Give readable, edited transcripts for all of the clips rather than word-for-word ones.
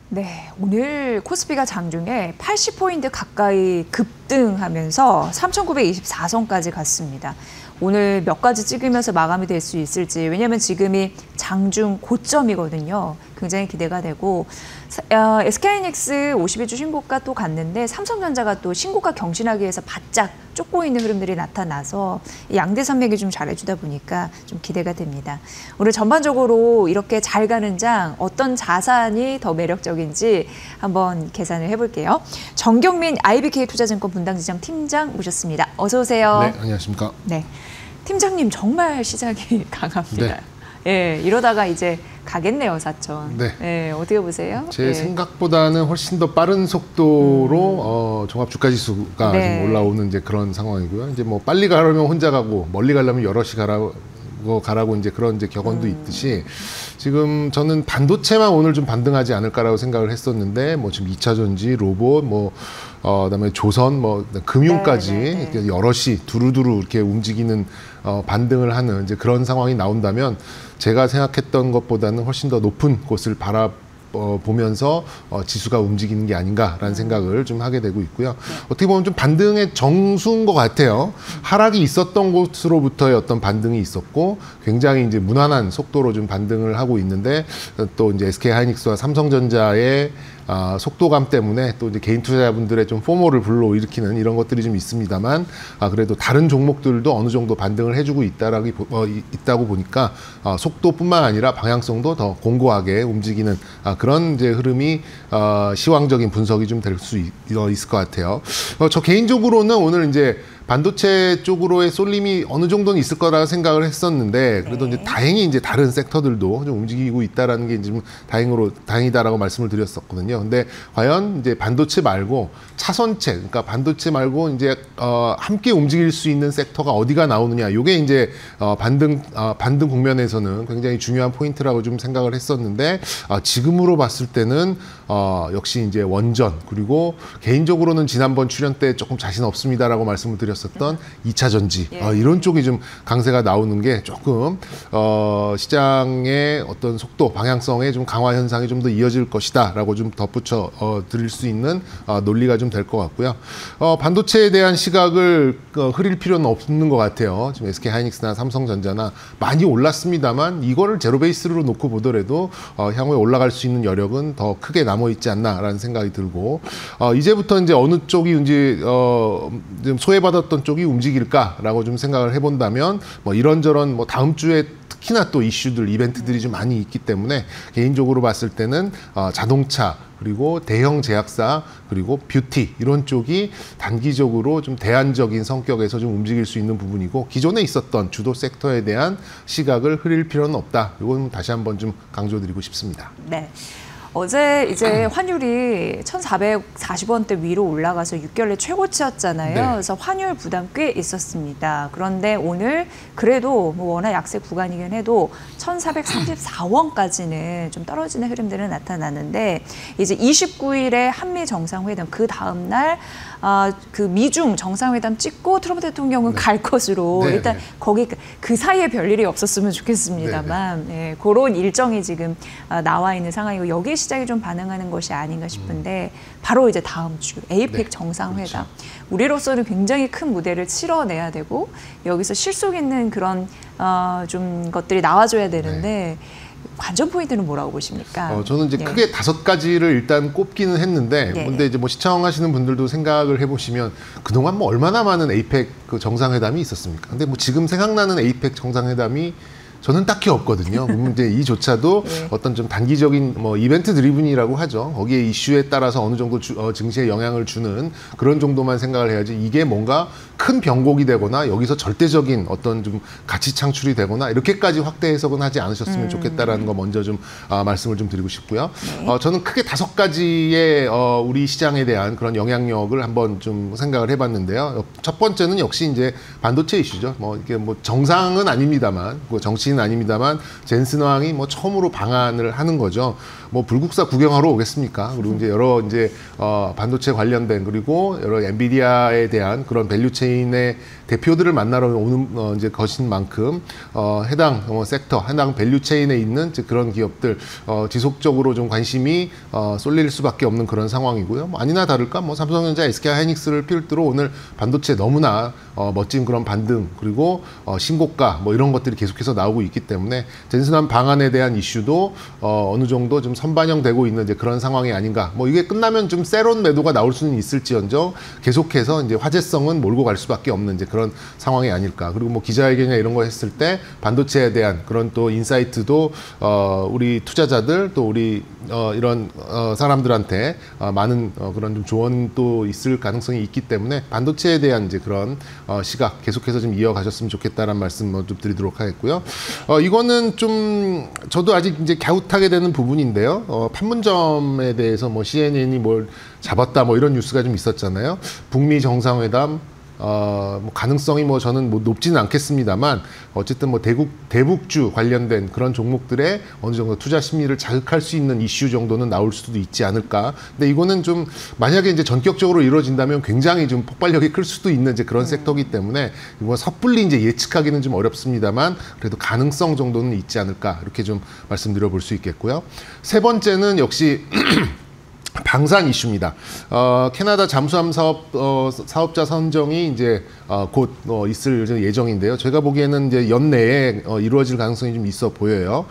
네, 오늘 코스피가 장중에 80포인트 가까이 급등하면서 3,924선까지 갔습니다. 오늘 몇 가지 찍으면서 마감이 될 수 있을지, 왜냐하면 지금이 장중 고점이거든요. 굉장히 기대가 되고, SK하이닉스 52주 신고가 또 갔는데 삼성전자가 또 신고가 경신하기 위해서 바짝 쫓고 있는 흐름들이 나타나서 양대 산맥이 좀 잘해주다 보니까 좀 기대가 됩니다. 오늘 전반적으로 이렇게 잘 가는 장 어떤 자산이 더 매력적인지 한번 계산을 해볼게요. 정경민 IBK 투자증권 분당지점 팀장 모셨습니다. 어서 오세요. 네, 안녕하십니까. 네, 팀장님 정말 시장이 강합니다. 네. 예, 이러다가 이제 가겠네요, 4천. 네. 예, 어떻게 보세요? 제 예. 생각보다는 훨씬 더 빠른 속도로 종합주가지수가 네. 좀 올라오는 이제 그런 상황이고요. 이제 뭐 빨리 가려면 혼자 가고 멀리 가려면 여럿이 가라고 이제 그런 이제 격언도 있듯이 지금 저는 반도체만 오늘 좀 반등하지 않을까라고 생각을 했었는데 뭐 지금 2차 전지, 로봇, 그다음에 조선, 금융까지 이렇게 여럿이 두루두루 이렇게 움직이는 반등을 하는 이제 그런 상황이 나온다면 제가 생각했던 것보다는 훨씬 더 높은 곳을 보면서 지수가 움직이는 게 아닌가라는 생각을 좀 하게 되고 있고요. 어떻게 보면 좀 반등의 정수인 것 같아요. 하락이 있었던 곳으로부터의 어떤 반등이 있었고 굉장히 이제 무난한 속도로 좀 반등을 하고 있는데 또 이제 SK하이닉스와 삼성전자의 속도감 때문에 또 이제 개인 투자자분들의 좀 포모를 불러일으키는 이런 것들이 좀 있습니다만 그래도 다른 종목들도 어느 정도 반등을 해주고 있다고 보니까 속도뿐만 아니라 방향성도 더 공고하게 움직이는 그런 이제 흐름이 시황적인 분석이 좀 될 수 있을 것 같아요. 저 개인적으로는 오늘 이제 반도체 쪽으로의 쏠림이 어느 정도는 있을 거라 생각을 했었는데 그래도 이제 다행히 이제 다른 섹터들도 좀 움직이고 있다라는 게 좀 다행이다라고 말씀을 드렸었거든요. 근데 과연 이제 반도체 말고 차선체, 그러니까 반도체 말고 이제 함께 움직일 수 있는 섹터가 어디가 나오느냐, 이게 이제 반등 국면에서는 굉장히 중요한 포인트라고 좀 생각을 했었는데 지금으로 봤을 때는 역시 이제 원전, 그리고 개인적으로는 지난번 출연 때 조금 자신 없습니다라고 말씀을 드렸었던 2차 전지, 이런 쪽이 좀 강세가 나오는 게 조금 시장의 어떤 속도, 방향성의 좀 강화 현상이 좀 더 이어질 것이다라고 좀 덧붙여 드릴 수 있는 논리가 좀 될 것 같고요. 반도체에 대한 시각을 흐릴 필요는 없는 것 같아요. 지금 SK하이닉스나 삼성전자나 많이 올랐습니다만 이거를 제로 베이스로 놓고 보더라도 향후에 올라갈 수 있는 여력은 더 크게 남아 있지 않나라는 생각이 들고 이제부터 이제 어느 쪽이 이제 좀 소외받았던 쪽이 움직일까라고 좀 생각을 해본다면 이런저런 다음 주에 특히나 또 이슈들, 이벤트들이 좀 많이 있기 때문에 개인적으로 봤을 때는 자동차, 그리고 대형 제약사, 그리고 뷰티, 이런 쪽이 단기적으로 좀 대안적인 성격에서 좀 움직일 수 있는 부분이고 기존에 있었던 주도 섹터에 대한 시각을 흐릴 필요는 없다. 이건 다시 한번 좀 강조드리고 싶습니다. 네. 어제 이제 환율이 1,440원대 위로 올라가서 6개월 내 최고치였잖아요. 네. 그래서 환율 부담 꽤 있었습니다. 그런데 오늘 그래도 워낙 약세 구간이긴 해도 1,434원까지는 좀 떨어지는 흐름들은 나타나는데 이제 29일에 한미 정상회담 그 다음 날 그 미중 정상회담 찍고 트럼프 대통령은 갈 것으로 일단 거기 그 사이에 별일이 없었으면 좋겠습니다만 그런 일정이 지금 나와 있는 상황이고 여기에 시장이 좀 반응하는 것이 아닌가 싶은데 바로 이제 다음 주 에이펙 정상회담, 그렇죠. 우리로서는 굉장히 큰 무대를 치러내야 되고 여기서 실속 있는 그런 좀 것들이 나와줘야 되는데 관전 포인트는 뭐라고 보십니까? 저는 이제 크게 5가지를 일단 꼽기는 했는데, 근데 이제 시청하시는 분들도 생각을 해보시면 그동안 얼마나 많은 에이펙 그 정상회담이 있었습니까? 근데 지금 생각나는 에이펙 정상회담이 저는 딱히 없거든요. 이제 이조차도 어떤 좀 단기적인 이벤트 드리븐이라고 하죠. 거기에 이슈에 따라서 어느 정도 증시에 영향을 주는 그런 정도만 생각을 해야지 이게 뭔가 큰 변곡이 되거나 여기서 절대적인 어떤 좀 가치 창출이 되거나 이렇게까지 확대 해석은 하지 않으셨으면 좋겠다라는 거 먼저 좀 말씀을 좀 드리고 싶고요. 저는 크게 5가지의 우리 시장에 대한 그런 영향력을 한번 좀 생각을 해봤는데요. 첫 번째는 역시 이제 반도체 이슈죠. 이게 정상은 아닙니다만, 정치인 아닙니다만 젠슨 왕이 처음으로 방한을 하는 거죠. 뭐 불국사 구경하러 오겠습니까? 그리고 이제 여러 이제 반도체 관련된 그리고 여러 엔비디아에 대한 그런 밸류체인의 대표들을 만나러 오는 이제 것인 만큼 해당 섹터, 해당 밸류체인에 있는 이제 그런 기업들 지속적으로 좀 관심이 쏠릴 수밖에 없는 그런 상황이고요. 뭐 아니나 다를까 뭐 삼성전자, SK하이닉스를 필두로 오늘 반도체 너무나 멋진 그런 반등 그리고 신고가 뭐 이런 것들이 계속해서 나오고 있기 때문에 젠슨한 방안에 대한 이슈도 어느 정도 좀 선반영되고 있는 이제 그런 상황이 아닌가. 뭐 이게 끝나면 좀 세론 매도가 나올 수는 있을지언정 계속해서 이제 화제성은 몰고 갈 수밖에 없는 이제 그런 상황이 아닐까. 그리고 뭐 기자회견이나 이런 거 했을 때 반도체에 대한 그런 또 인사이트도 우리 투자자들 또 우리 이런 사람들한테 많은 그런 좀 조언도 있을 가능성이 있기 때문에 반도체에 대한 이제 그런 시각 계속해서 좀 이어가셨으면 좋겠다라는 말씀 좀 드리도록 하겠고요. 이거는 좀 저도 아직 이제 갸웃하게 되는 부분인데요. 판문점에 대해서 뭐 CNN이 뭘 잡았다 뭐 이런 뉴스가 좀 있었잖아요. 북미 정상회담 뭐 가능성이 뭐 저는 뭐 높지는 않겠습니다만 어쨌든 뭐 대북주 관련된 그런 종목들의 어느 정도 투자 심리를 자극할 수 있는 이슈 정도는 나올 수도 있지 않을까. 근데 이거는 좀 만약에 이제 전격적으로 이루어진다면 굉장히 좀 폭발력이 클 수도 있는 이제 그런 섹터이기 때문에 이거 섣불리 이제 예측하기는 좀 어렵습니다만 그래도 가능성 정도는 있지 않을까 이렇게 좀 말씀드려 볼 수 있겠고요. 세 번째는 역시 방산 이슈입니다. 캐나다 잠수함 사업자 선정이 이제 곧 있을 예정인데요. 제가 보기에는 이제 연내에 이루어질 가능성이 좀 있어 보여요.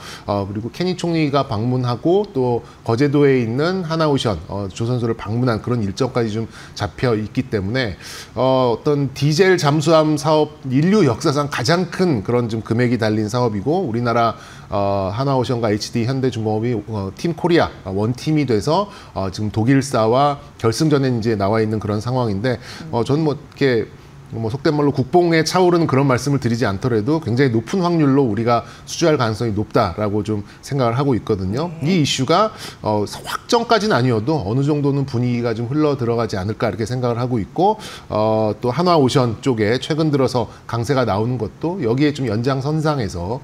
그리고 케니 총리가 방문하고 또 거제도에 있는 하나오션 조선소를 방문한 그런 일정까지 좀 잡혀 있기 때문에 어떤 디젤 잠수함 사업 인류 역사상 가장 큰 그런 좀 금액이 달린 사업이고 우리나라 하나오션과 HD 현대중공업이 팀 코리아 원팀이 돼서 지금 독일사와 결승전에 이제 나와 있는 그런 상황인데 저는 뭐 이렇게 뭐 속된 말로 국뽕에 차오르는 그런 말씀을 드리지 않더라도 굉장히 높은 확률로 우리가 수주할 가능성이 높다라고 좀 생각을 하고 있거든요. 이 이슈가 확정까지는 아니어도 어느 정도는 분위기가 좀 흘러 들어가지 않을까 이렇게 생각을 하고 있고 또 한화오션 쪽에 최근 들어서 강세가 나오는 것도 여기에 좀 연장선상에서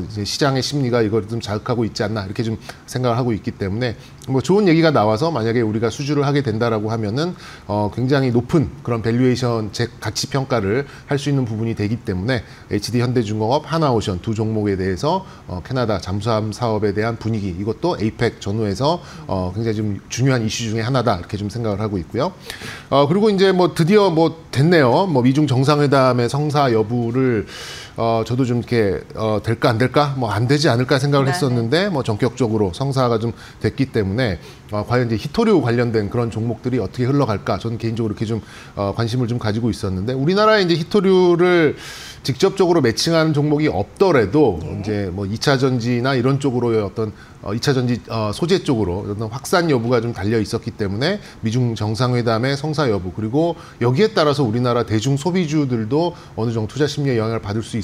이제 시장의 심리가 이걸 좀 자극하고 있지 않나 이렇게 좀 생각을 하고 있기 때문에 뭐 좋은 얘기가 나와서 만약에 우리가 수주를 하게 된다라고 하면은 굉장히 높은 그런 밸류에이션 가치 평가를 할 수 있는 부분이 되기 때문에 HD 현대중공업, 하나오션 두 종목에 대해서 캐나다 잠수함 사업에 대한 분위기 이것도 에이펙 전후에서 굉장히 좀 중요한 이슈 중에 하나다 이렇게 좀 생각을 하고 있고요. 그리고 이제 뭐 드디어 뭐 됐네요. 뭐 미중 정상회담의 성사 여부를 저도 좀 이렇게 될까 안 될까 뭐 안 되지 않을까 생각을 했었는데 뭐 전격적으로 성사가 좀 됐기 때문에 과연 이제 히토류 관련된 그런 종목들이 어떻게 흘러갈까 저는 개인적으로 이렇게 좀 관심을 좀 가지고 있었는데 우리나라에 이제 히토류를 직접적으로 매칭하는 종목이 없더라도 이제 뭐 2차 전지나 이런 쪽으로의 어떤 2차 전지 소재 쪽으로 어떤 확산 여부가 좀 달려 있었기 때문에 미중 정상회담의 성사 여부 그리고 여기에 따라서 우리나라 대중 소비주들도 어느 정도 투자 심리에 영향을 받을 수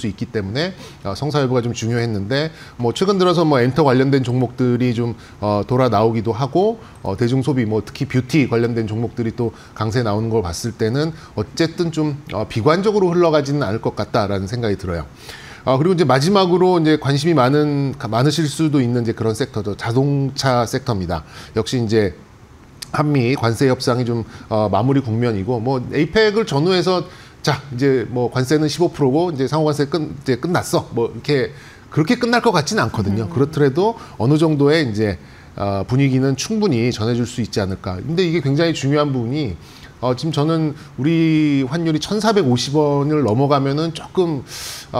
있기 때문에 성사 여부가 좀 중요했는데 뭐 최근 들어서 뭐 엔터 관련된 종목들이 좀 돌아 나오기도 하고 대중 소비 뭐 특히 뷰티 관련된 종목들이 또 강세 나오는 걸 봤을 때는 어쨌든 좀 비관적으로 흘러가지는 않을 것 같다라는 생각이 들어요. 그리고 이제 마지막으로 이제 관심이 많으실 수도 있는 이제 그런 섹터죠. 자동차 섹터입니다. 역시 이제 한미 관세 협상이 좀 마무리 국면이고 뭐 에이펙을 전후해서 자 이제 뭐 관세는 15%고 이제 상호관세 이제 끝났어. 뭐 이렇게 그렇게 끝날 것 같지는 않거든요. 그렇더라도 어느 정도의 이제 분위기는 충분히 전해줄 수 있지 않을까. 근데 이게 굉장히 중요한 부분이 지금 저는 우리 환율이 1,450원을 넘어가면은 조금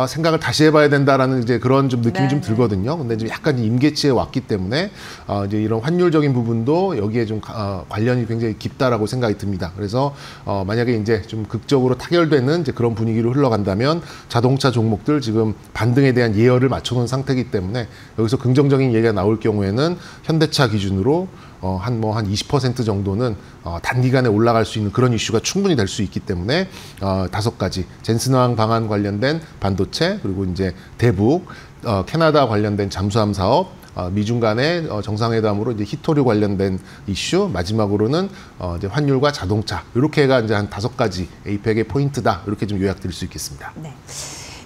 생각을 다시 해봐야 된다라는 이제 그런 좀 느낌이 좀 들거든요. 근데 좀 약간 임계치에 왔기 때문에 이제 이런 환율적인 부분도 여기에 좀 관련이 굉장히 깊다라고 생각이 듭니다. 그래서 만약에 이제 좀 극적으로 타결되는 이제 그런 분위기로 흘러간다면 자동차 종목들 지금 반등에 대한 예열을 맞춰놓은 상태이기 때문에 여기서 긍정적인 얘기가 나올 경우에는 현대차 기준으로 한 20% 정도는 단기간에 올라갈 수 있는 그런 이슈가 충분히 될 수 있기 때문에 5가지 젠슨왕 방안 관련된 반도체 그리고 이제 대북 캐나다 관련된 잠수함 사업 미중 간의 정상회담으로 이제 히토류 관련된 이슈 마지막으로는 이제 환율과 자동차 이렇게가 이제 한 5가지 에이펙의 포인트다 이렇게 좀 요약드릴 수 있겠습니다. 네.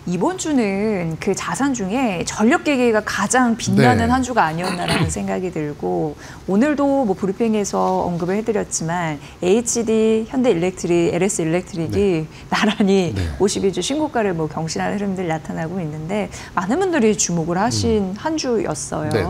이번 주는 그 자산 중에 전력 기계가 가장 빛나는 네. 한 주가 아니었나라는 생각이 들고 오늘도 뭐 브리핑에서 언급을 해드렸지만 HD, 현대일렉트릭, LS일렉트릭이 나란히 네. 52주 신고가를 뭐 경신하는 흐름들 나타나고 있는데 많은 분들이 주목을 하신 한 주였어요. 네.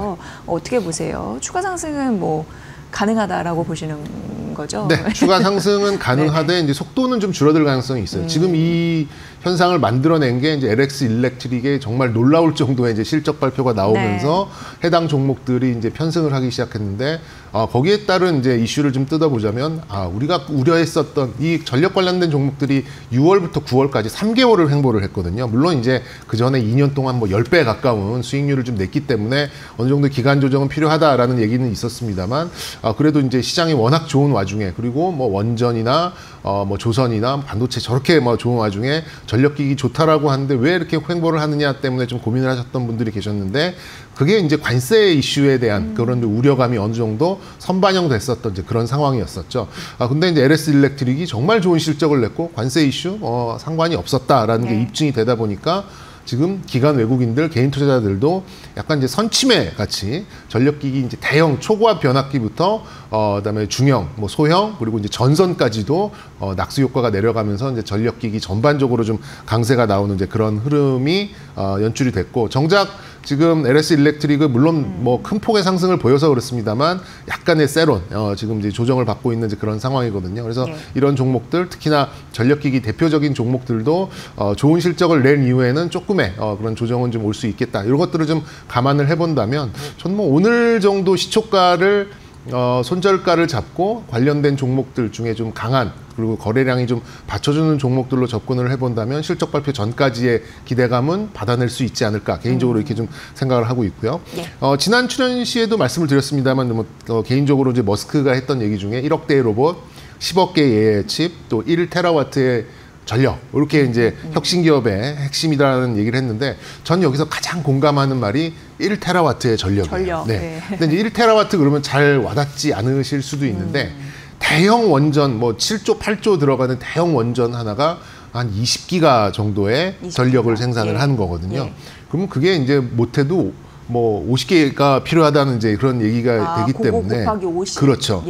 어떻게 보세요? 추가 상승은 뭐 가능하다라고 보시는 거죠? 네, 추가 상승은 가능하되 이제 속도는 좀 줄어들 가능성이 있어요. 지금 이 현상을 만들어낸 게 이제 LX 일렉트릭의 정말 놀라울 정도의 이제 실적 발표가 나오면서 해당 종목들이 이제 편승을 하기 시작했는데 거기에 따른 이제 이슈를 좀 뜯어보자면 우리가 우려했었던 이 전력 관련된 종목들이 6월부터 9월까지 3개월을 횡보를 했거든요. 물론 이제 그 전에 2년 동안 뭐 10배 가까운 수익률을 좀 냈기 때문에 어느 정도 기간 조정은 필요하다라는 얘기는 있었습니다만 그래도 이제 시장이 워낙 좋은 와중에 그리고 뭐 원전이나 뭐 조선이나 반도체 저렇게 뭐 좋은 와중에 전력기기 좋다라고 하는데 왜 이렇게 횡보를 하느냐 때문에 좀 고민을 하셨던 분들이 계셨는데 그게 이제 관세 이슈에 대한 그런 우려감이 어느 정도 선반영됐었던 이제 그런 상황이었었죠. 근데 이제 LS 일렉트릭이 정말 좋은 실적을 냈고 관세 이슈 상관이 없었다라는 게 입증이 되다 보니까 지금 기관 외국인들, 개인 투자자들도 약간 이제 선침해 같이 전력기기 이제 대형 초고압 변압기부터 그다음에 중형, 뭐 소형 그리고 이제 전선까지도 낙수 효과가 내려가면서 이제 전력기기 전반적으로 좀 강세가 나오는 이제 그런 흐름이 연출이 됐고 정작 지금 LS 일렉트릭은 물론 뭐 큰 폭의 상승을 보여서 그렇습니다만 약간의 세론 지금 이제 조정을 받고 있는 이제 그런 상황이거든요. 그래서 이런 종목들 특히나 전력기기 대표적인 종목들도 좋은 실적을 낸 이후에는 조금의 그런 조정은 좀 올 수 있겠다. 이런 것들을 좀 감안을 해본다면 전 뭐 오늘 정도 시초가를 손절가를 잡고 관련된 종목들 중에 좀 강한 그리고 거래량이 좀 받쳐주는 종목들로 접근을 해본다면 실적 발표 전까지의 기대감은 받아낼 수 있지 않을까 개인적으로 이렇게 좀 생각을 하고 있고요. 지난 출연 시에도 말씀을 드렸습니다만 뭐 개인적으로 이제 머스크가 했던 얘기 중에 1억대의 로봇, 10억 개의 칩, 또 1테라와트의 전력 이렇게 이제 혁신 기업의 핵심이라는 얘기를 했는데 전 여기서 가장 공감하는 말이 1테라와트의 전력이에요. 네. 근데 이제 1테라와트 그러면 잘 와닿지 않으실 수도 있는데 대형 원전 뭐 7조 8조 들어가는 대형 원전 하나가 한 20기가 정도의 20기가. 전력을 생산을 하는 거거든요. 그러면 그게 이제 못해도 뭐 50개가 필요하다는 이제 그런 얘기가 되기 때문에 곱하기 50. 그렇죠.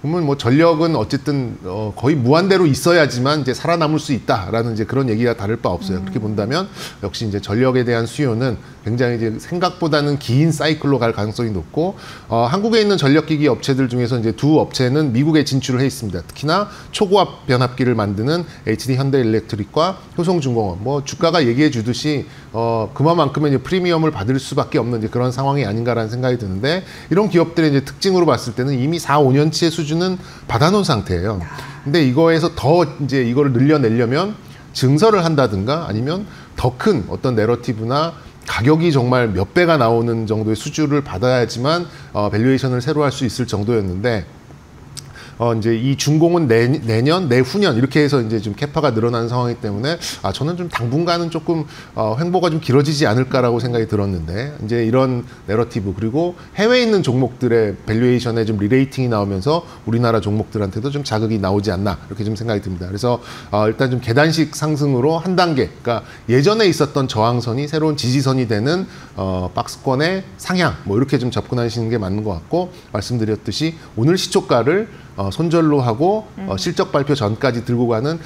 그러면 뭐 전력은 어쨌든 거의 무한대로 있어야지만 이제 살아남을 수 있다라는 이제 그런 얘기가 다를 바 없어요. 그렇게 본다면 역시 이제 전력에 대한 수요는 굉장히 이제 생각보다는 긴 사이클로 갈 가능성이 높고 한국에 있는 전력기기 업체들 중에서 이제 두 업체는 미국에 진출을 해 있습니다. 특히나 초고압 변압기를 만드는 HD 현대일렉트릭과 효성중공업. 뭐 주가가 얘기해 주듯이 그만큼의 이제 프리미엄을 받을 수밖에 없는 이제 그런 상황이 아닌가라는 생각이 드는데 이런 기업들의 이제 특징으로 봤을 때는 이미 4, 5년치의 수준은 받아놓은 상태예요. 근데 이거에서 더 이제 이거를 늘려내려면 증설을 한다든가 아니면 더 큰 어떤 내러티브나 가격이 정말 몇 배가 나오는 정도의 수주를 받아야지만 밸류에이션을 새로 할 수 있을 정도였는데 이제 이 준공은 내년, 내후년 이렇게 해서 이제 좀 캐파가 늘어나는 상황이기 때문에 저는 좀 당분간은 조금 횡보가 좀 길어지지 않을까라고 생각이 들었는데 이제 이런 내러티브 그리고 해외에 있는 종목들의 밸류에이션에 좀 리레이팅이 나오면서 우리나라 종목들한테도 좀 자극이 나오지 않나 이렇게 좀 생각이 듭니다. 그래서 일단 좀 계단식 상승으로 한 단계, 그러니까 예전에 있었던 저항선이 새로운 지지선이 되는 박스권의 상향 뭐 이렇게 좀 접근하시는 게 맞는 것 같고 말씀드렸듯이 오늘 시초가를 손절로 하고 실적 발표 전까지 들고 가는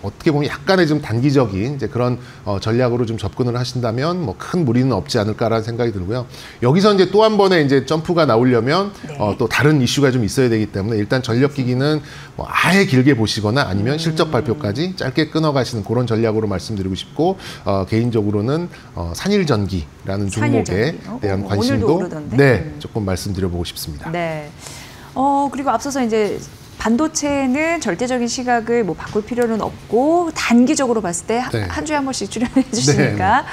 어떻게 보면 약간의 좀 단기적인 이제 그런 전략으로 좀 접근을 하신다면 뭐 큰 무리는 없지 않을까라는 생각이 들고요. 여기서 이제 또 한 번의 이제 점프가 나오려면 또 다른 이슈가 좀 있어야 되기 때문에 일단 전력기기는 뭐 아예 길게 보시거나 아니면 실적 발표까지 짧게 끊어가시는 그런 전략으로 말씀드리고 싶고 개인적으로는 산일전기라는 종목에 대한 관심도 조금 말씀드려보고 싶습니다. 그리고 앞서서 이제 반도체는 절대적인 시각을 뭐 바꿀 필요는 없고 단기적으로 봤을 때 한 주에 한 번씩 출연해 주시니까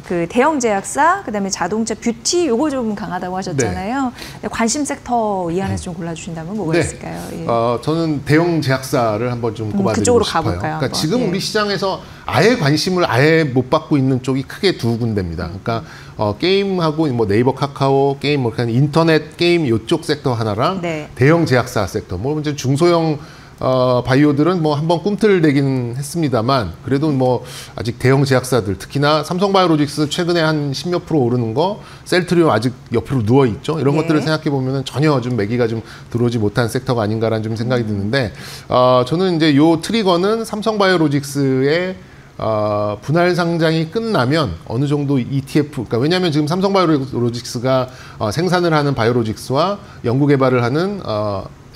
그 대형 제약사 그다음에 자동차 뷰티 요거 좀 강하다고 하셨잖아요. 관심 섹터 이 안에서 좀 골라주신다면 뭐가 있을까요? 저는 대형 제약사를 한번 좀 꼽아드리고 싶어요. 가볼까요, 그러니까 지금 우리 시장에서 아예 관심을 아예 못 받고 있는 쪽이 크게 두 군데입니다. 그러니까 게임하고 뭐 네이버, 카카오, 게임, 뭐 인터넷 게임 이쪽 섹터 하나랑 대형 제약사 섹터, 뭐 이제 중소형 바이오들은 뭐 한번 꿈틀대긴 했습니다만 그래도 뭐 아직 대형 제약사들 특히나 삼성바이오로직스 최근에 한 10몇 프로 오르는 거 셀트리온 아직 옆으로 누워 있죠. 이런 네. 것들을 생각해 보면은 전혀 좀 매기가 좀 들어오지 못한 섹터가 아닌가라는 좀 생각이 드는데 저는 이제 요 트리거는 삼성바이오로직스의 분할 상장이 끝나면 어느 정도 ETF, 그러니까 왜냐하면 지금 삼성바이오로직스가 생산을 하는 바이오로직스와 연구 개발을 하는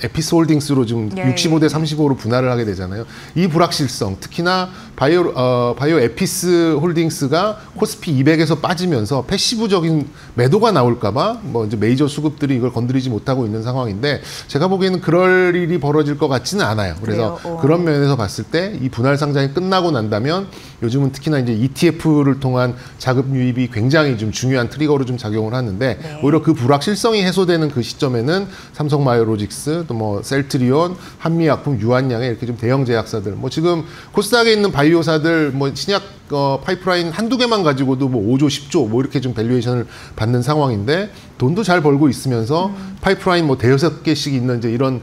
에피스 홀딩스로 지금 예, 65대 35로 분할을 하게 되잖아요. 이 불확실성, 특히나 바이오 에피스 홀딩스가 코스피 200에서 빠지면서 패시브적인 매도가 나올까봐 뭐 이제 메이저 수급들이 이걸 건드리지 못하고 있는 상황인데 제가 보기에는 그럴 일이 벌어질 것 같지는 않아요. 그래서 그런 면에서 봤을 때 이 분할 상장이 끝나고 난다면 요즘은 특히나 이제 ETF를 통한 자금 유입이 굉장히 좀 중요한 트리거로 좀 작용을 하는데 네. 오히려 그 불확실성이 해소되는 그 시점에는 삼성바이오로직스 또 뭐 셀트리온, 한미약품, 유한양의 이렇게 좀 대형 제약사들 뭐 지금 코스닥에 있는 바이오사들 뭐 신약 파이프라인 한두 개만 가지고도 뭐 5조, 10조 뭐 이렇게 좀 밸류에이션을 받는 상황인데 돈도 잘 벌고 있으면서 파이프라인 뭐 대여섯 개씩 있는 이제 이런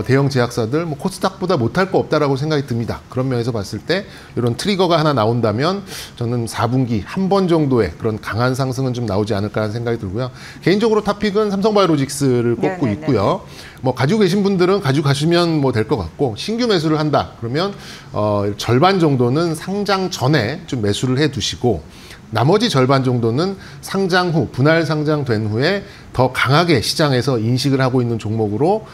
대형 제약사들 뭐 코스닥보다 못할 거 없다라고 생각이 듭니다. 그런 면에서 봤을 때 이런 트리거가 하나 나온다면 저는 4분기 한 번 정도의 그런 강한 상승은 좀 나오지 않을까라는 생각이 들고요. 개인적으로 탑픽은 삼성바이오로직스를 꼽고 네네네. 있고요. 뭐 가지고 계신 분들은 가지고 가시면 뭐 될 것 같고 신규 매수를 한다 그러면 절반 정도는 상장 전에 좀 매수를 해 두시고 나머지 절반 정도는 상장 후 분할 상장된 후에 더 강하게 시장에서 인식을 하고 있는 종목으로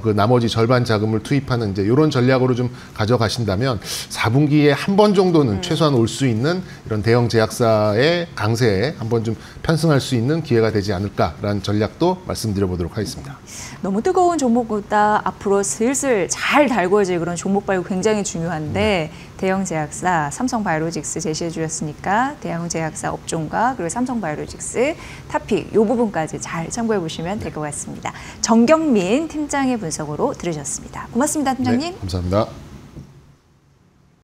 그 나머지 절반 자금을 투입하는 이제 이런 전략으로 좀 가져가신다면 4분기에 한 번 정도는 최소한 올 수 있는 이런 대형 제약사의 강세에 한번 좀 편승할 수 있는 기회가 되지 않을까라는 전략도 말씀드려보도록 하겠습니다. 너무 뜨거운 종목보다 앞으로 슬슬 잘 달궈질 그런 종목 발굴 굉장히 중요한데 대형 제약사 삼성바이오로직스 제시해 주셨으니까 대형 제약사 업종과 그리고 삼성바이오로직스 탑픽 이 부분까지 잘 참고해 보시면 될 것 같습니다. 정경민 팀장의 분석으로 들으셨습니다. 고맙습니다, 팀장님. 네, 감사합니다.